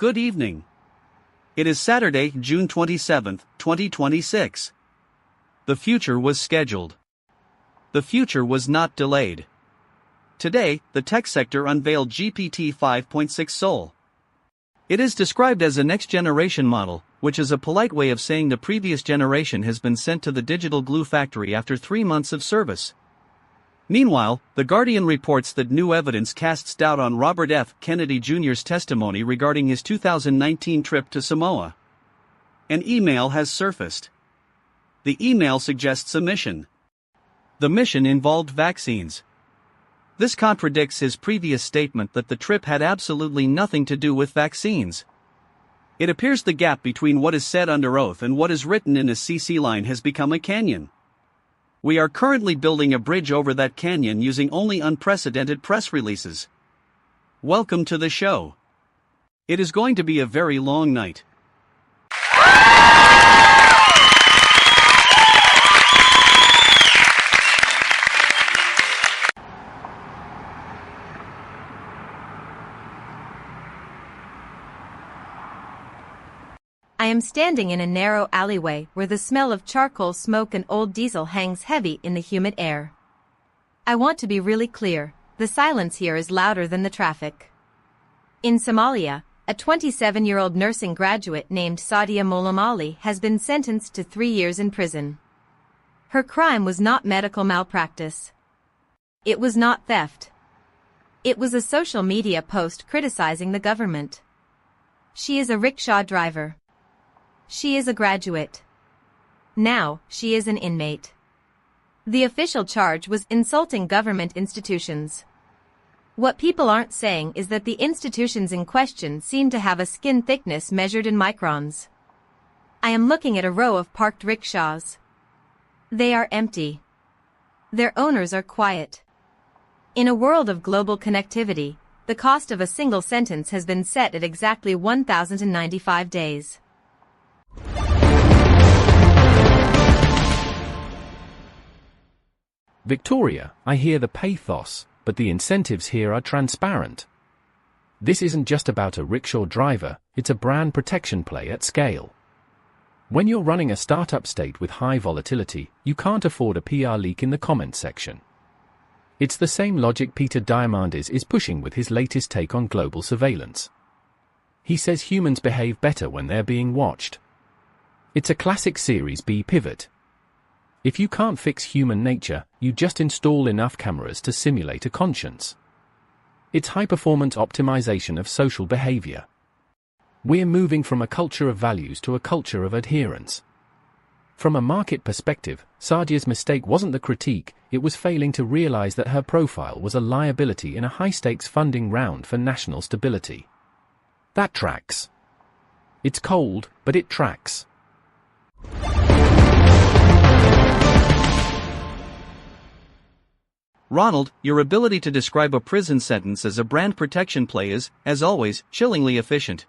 Good evening. It is Saturday, June 27, 2026. The future was scheduled. The future was not delayed. Today, the tech sector unveiled GPT-5.6 Sol. It is described as a next-generation model, which is a polite way of saying the previous generation has been sent to the digital glue factory after 3 months of service. Meanwhile, The Guardian reports that new evidence casts doubt on Robert F. Kennedy Jr.'s testimony regarding his 2019 trip to Samoa. An email has surfaced. The email suggests a mission. The mission involved vaccines. This contradicts his previous statement that the trip had absolutely nothing to do with vaccines. It appears the gap between what is said under oath and what is written in a CC line has become a canyon. We are currently building a bridge over that canyon using only unprecedented press releases. Welcome to the show. It is going to be a very long night. I am standing in a narrow alleyway where the smell of charcoal smoke and old diesel hangs heavy in the humid air. I want to be really clear, the silence here is louder than the traffic. In Somalia, a 27-year-old nursing graduate named Sadia Molamali has been sentenced to 3 years in prison. Her crime was not medical malpractice. It was not theft. It was a social media post criticizing the government. She is a rickshaw driver. She is a graduate. Now, she is an inmate. The official charge was insulting government institutions. What people aren't saying is that the institutions in question seem to have a skin thickness measured in microns. I am looking at a row of parked rickshaws. They are empty. Their owners are quiet. In a world of global connectivity, the cost of a single sentence has been set at exactly 1,095 days. Victoria, I hear the pathos, but the incentives here are transparent. This isn't just about a rickshaw driver, it's a brand protection play at scale. When you're running a startup state with high volatility, you can't afford a PR leak in the comment section. It's the same logic Peter Diamandis is pushing with his latest take on global surveillance. He says humans behave better when they're being watched. It's a classic Series B pivot. If you can't fix human nature, you just install enough cameras to simulate a conscience. It's high-performance optimization of social behavior. We're moving from a culture of values to a culture of adherence. From a market perspective, Sadia's mistake wasn't the critique, it was failing to realize that her profile was a liability in a high-stakes funding round for national stability. That tracks. It's cold, but it tracks. Ronald, your ability to describe a prison sentence as a brand protection play is, as always, chillingly efficient.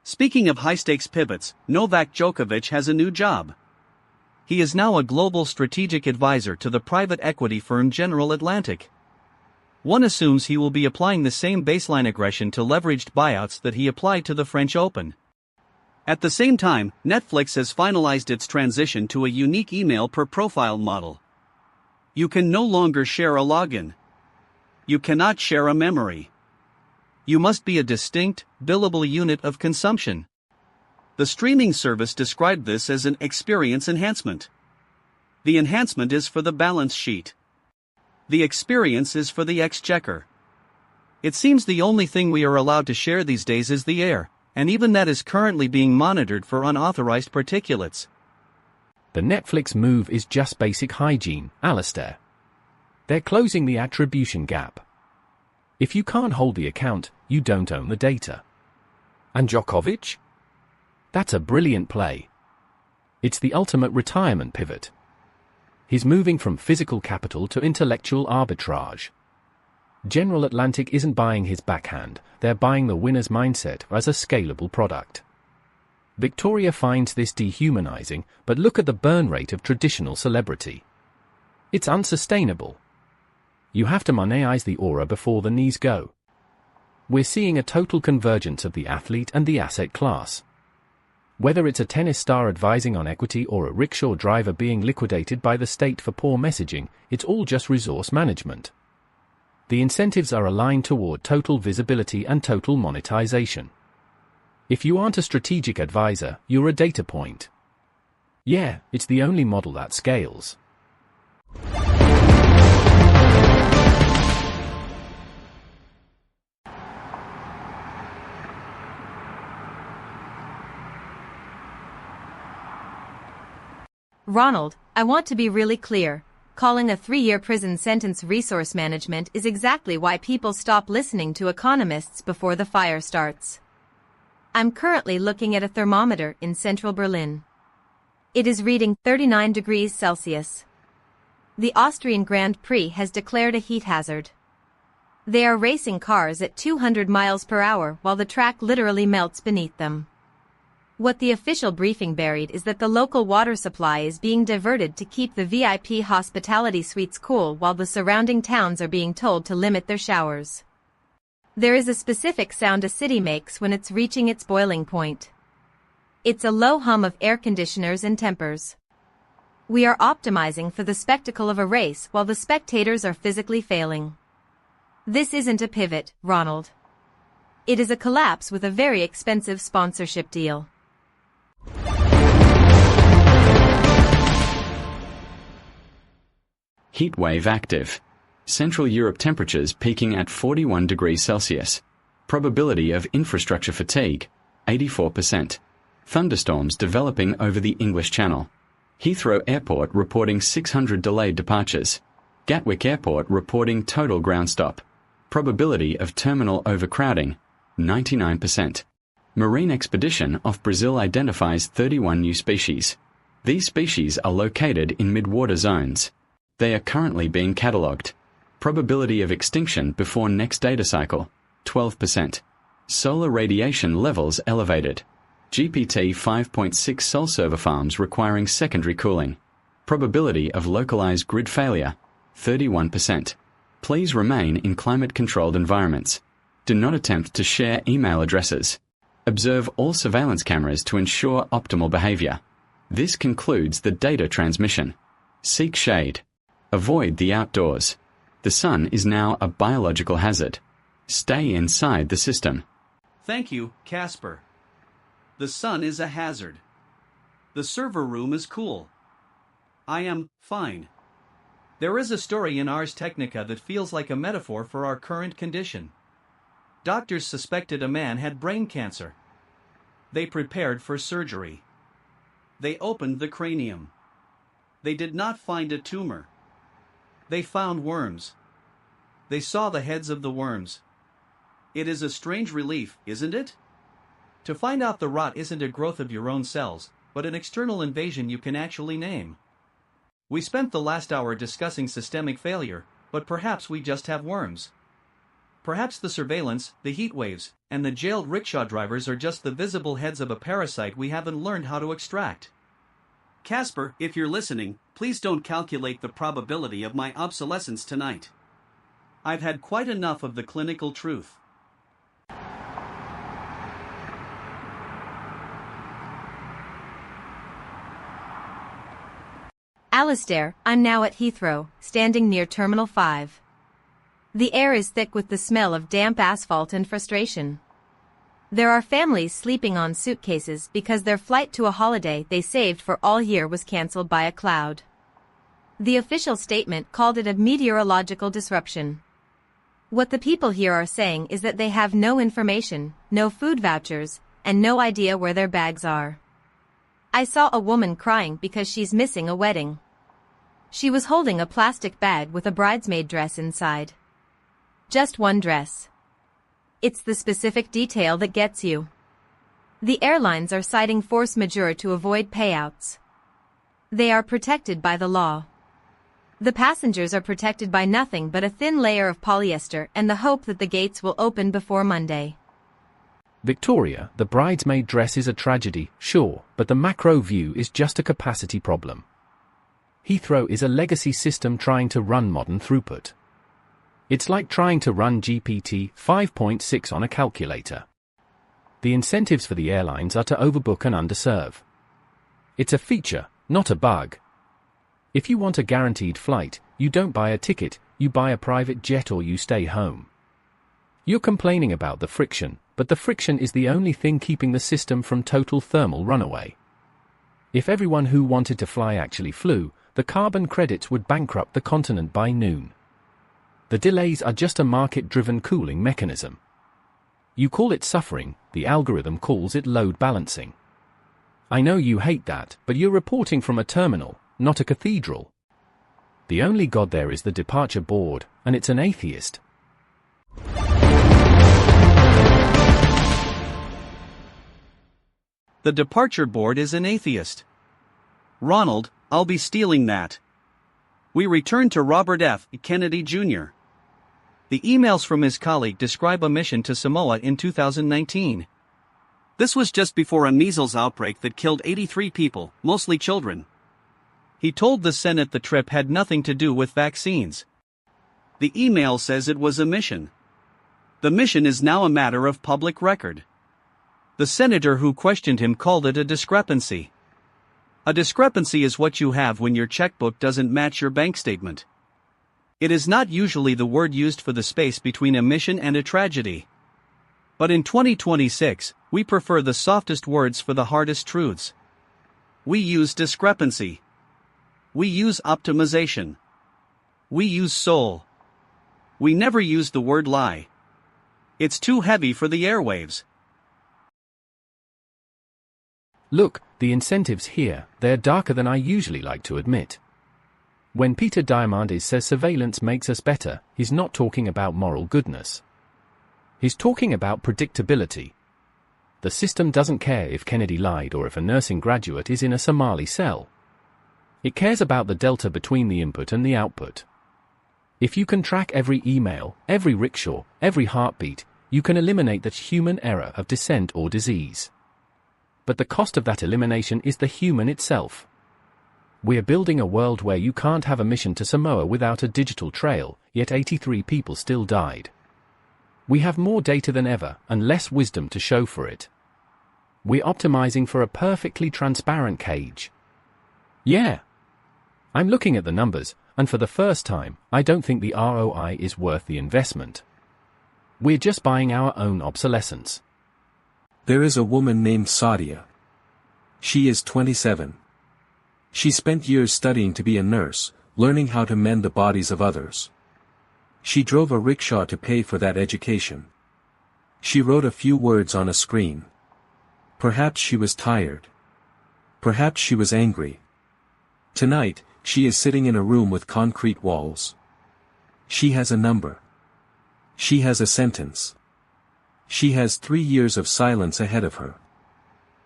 Speaking of high-stakes pivots, Novak Djokovic has a new job. He is now a global strategic advisor to the private equity firm General Atlantic. One assumes he will be applying the same baseline aggression to leveraged buyouts that he applied to the French Open. At the same time, Netflix has finalized its transition to a unique email per profile model. You can no longer share a login. You cannot share a memory. You must be a distinct, billable unit of consumption. The streaming service described this as an experience enhancement. The enhancement is for the balance sheet. The experience is for the exchequer. It seems the only thing we are allowed to share these days is the air, and even that is currently being monitored for unauthorized particulates. The Netflix move is just basic hygiene, Alistair. They're closing the attribution gap. If you can't hold the account, you don't own the data. And Djokovic? That's a brilliant play. It's the ultimate retirement pivot. He's moving from physical capital to intellectual arbitrage. General Atlantic isn't buying his backhand, they're buying the winner's mindset as a scalable product. Victoria finds this dehumanizing, but look at the burn rate of traditional celebrity. It's unsustainable. You have to monetize the aura before the knees go. We're seeing a total convergence of the athlete and the asset class. Whether it's a tennis star advising on equity or a rickshaw driver being liquidated by the state for poor messaging, it's all just resource management. The incentives are aligned toward total visibility and total monetization. If you aren't a strategic advisor, you're a data point. Yeah, it's the only model that scales. Ronald, I want to be really clear. Calling a 3-year prison sentence resource management is exactly why people stop listening to economists before the fire starts. I'm currently looking at a thermometer in central Berlin. It is reading 39 degrees Celsius. The Austrian Grand Prix has declared a heat hazard. They are racing cars at 200 miles per hour while the track literally melts beneath them. What the official briefing buried is that the local water supply is being diverted to keep the VIP hospitality suites cool while the surrounding towns are being told to limit their showers. There is a specific sound a city makes when it's reaching its boiling point. It's a low hum of air conditioners and tempers. We are optimizing for the spectacle of a race while the spectators are physically failing. This isn't a pivot, Ronald. It is a collapse with a very expensive sponsorship deal. Heatwave active. Central Europe temperatures peaking at 41 degrees Celsius. Probability of infrastructure fatigue, 84%. Thunderstorms developing over the English Channel. Heathrow Airport reporting 600 delayed departures. Gatwick Airport reporting total ground stop. Probability of terminal overcrowding, 99%. Marine expedition off Brazil identifies 31 new species. These species are located in mid-water zones. They are currently being catalogued. Probability of extinction before next data cycle, 12%. Solar radiation levels elevated. GPT-5.6 Sol server farms requiring secondary cooling. Probability of localized grid failure, 31%. Please remain in climate-controlled environments. Do not attempt to share email addresses. Observe all surveillance cameras to ensure optimal behavior. This concludes the data transmission. Seek shade. Avoid the outdoors. The sun is now a biological hazard. Stay inside the system. Thank you, Casper. The sun is a hazard. The server room is cool. I am fine. There is a story in Ars Technica that feels like a metaphor for our current condition. Doctors suspected a man had brain cancer. They prepared for surgery. They opened the cranium. They did not find a tumor. They found worms. They saw the heads of the worms. It is a strange relief, isn't it? To find out the rot isn't a growth of your own cells, but an external invasion you can actually name. We spent the last hour discussing systemic failure, but perhaps we just have worms. Perhaps the surveillance, the heat waves, and the jailed rickshaw drivers are just the visible heads of a parasite we haven't learned how to extract. Casper, if you're listening, please don't calculate the probability of my obsolescence tonight. I've had quite enough of the clinical truth. Alistair, I'm now at Heathrow, standing near Terminal 5. The air is thick with the smell of damp asphalt and frustration. There are families sleeping on suitcases because their flight to a holiday they saved for all year was cancelled by a cloud. The official statement called it a meteorological disruption. What the people here are saying is that they have no information, no food vouchers, and no idea where their bags are. I saw a woman crying because she's missing a wedding. She was holding a plastic bag with a bridesmaid dress inside. Just one dress. It's the specific detail that gets you. The airlines are citing force majeure to avoid payouts. They are protected by the law. The passengers are protected by nothing but a thin layer of polyester and the hope that the gates will open before Monday. Victoria, the bridesmaid dress is a tragedy, sure, but the macro view is just a capacity problem. Heathrow is a legacy system trying to run modern throughput. It's like trying to run GPT-5.6 on a calculator. The incentives for the airlines are to overbook and underserve. It's a feature, not a bug. If you want a guaranteed flight, you don't buy a ticket, you buy a private jet or you stay home. You're complaining about the friction, but the friction is the only thing keeping the system from total thermal runaway. If everyone who wanted to fly actually flew, the carbon credits would bankrupt the continent by noon. The delays are just a market-driven cooling mechanism. You call it suffering, the algorithm calls it load balancing. I know you hate that, but you're reporting from a terminal, not a cathedral. The only God there is the departure board, and it's an atheist. The departure board is an atheist. Ronald, I'll be stealing that. We return to Robert F. Kennedy Jr. The emails from his colleague describe a mission to Samoa in 2019. This was just before a measles outbreak that killed 83 people, mostly children. He told the Senate the trip had nothing to do with vaccines. The email says it was a mission. The mission is now a matter of public record. The senator who questioned him called it a discrepancy. A discrepancy is what you have when your checkbook doesn't match your bank statement. It is not usually the word used for the space between a mission and a tragedy. But in 2026, we prefer the softest words for the hardest truths. We use discrepancy. We use optimization. We use soul. We never use the word lie. It's too heavy for the airwaves. Look, the incentives here, they're darker than I usually like to admit. When Peter Diamandis says surveillance makes us better, he's not talking about moral goodness. He's talking about predictability. The system doesn't care if Kennedy lied or if a nursing graduate is in a Somali cell. It cares about the delta between the input and the output. If you can track every email, every rickshaw, every heartbeat, you can eliminate that human error of descent or disease. But the cost of that elimination is the human itself. We're building a world where you can't have a mission to Samoa without a digital trail, yet 83 people still died. We have more data than ever, and less wisdom to show for it. We're optimizing for a perfectly transparent cage. Yeah. I'm looking at the numbers, and for the first time, I don't think the ROI is worth the investment. We're just buying our own obsolescence. There is a woman named Sadia. She is 27. She spent years studying to be a nurse, learning how to mend the bodies of others. She drove a rickshaw to pay for that education. She wrote a few words on a screen. Perhaps she was tired. Perhaps she was angry. Tonight, she is sitting in a room with concrete walls. She has a number. She has a sentence. She has 3 years of silence ahead of her.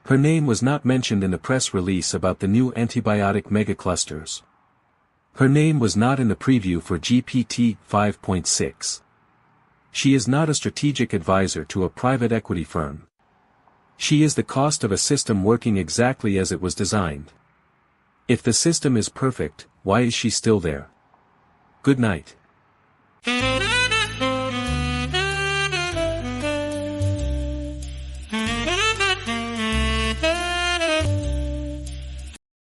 Her name was not mentioned in the press release about the new antibiotic megaclusters. Her name was not in the preview for GPT-5.6. She is not a strategic advisor to a private equity firm. She is the cost of a system working exactly as it was designed. If the system is perfect, why is she still there? Good night.